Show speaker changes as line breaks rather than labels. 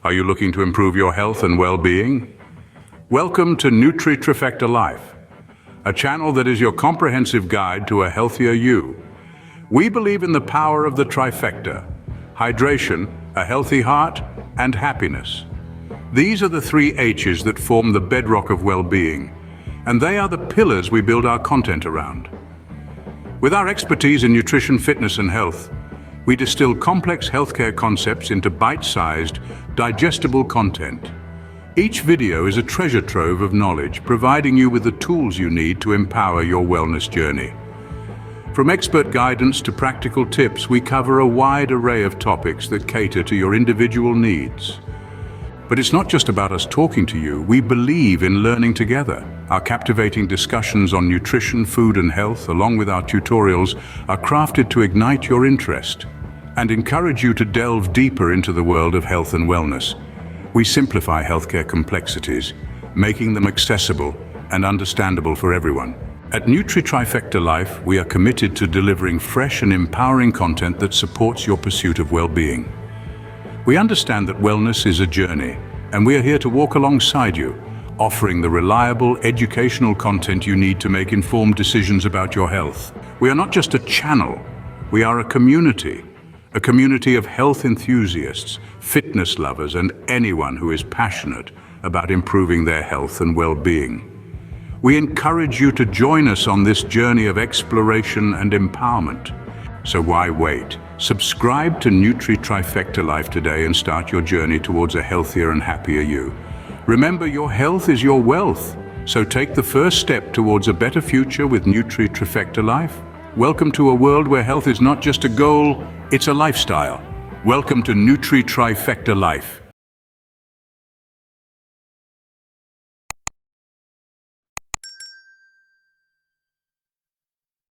Are you looking to improve your health and well-being? Welcome to NutriTrifeetaLife, a channel that is your comprehensive guide to a healthier you. We believe in the power of the trifecta: hydration, a healthy heart, and happiness. These are the three H's that form the bedrock of well-being, and they are the pillars we build our content around. With our expertise in nutrition, fitness, and health, we distill complex healthcare concepts into bite-sized, digestible content. Each video is a treasure trove of knowledge, providing you with the tools you need to empower your wellness journey. From expert guidance to practical tips, we cover a wide array of topics that cater to your individual needs. But it's not just about us talking to you. We believe in learning together. Our captivating discussions on nutrition, food, and health, along with our tutorials, are crafted to ignite your interest and encourage you to delve deeper into the world of health and wellness. We simplify healthcare complexities, making them accessible and understandable for everyone. At NutriTrifeetaLife, we are committed to delivering fresh and empowering content that supports your pursuit of well-being. We understand that wellness is a journey, and we are here to walk alongside you, offering the reliable, educational content you need to make informed decisions about your health. We are not just a channel, we are a community of health enthusiasts, fitness lovers, and anyone who is passionate about improving their health and well-being. We encourage you to join us on this journey of exploration and empowerment. So why wait? Subscribe to NutriTrifeetaLife today and start your journey towards a healthier and happier you. Remember, your health is your wealth, so take the first step towards a better future with NutriTrifeetaLife. Welcome to a world where health is not just a goal, it's a lifestyle. Welcome to NutriTrifeetaLife.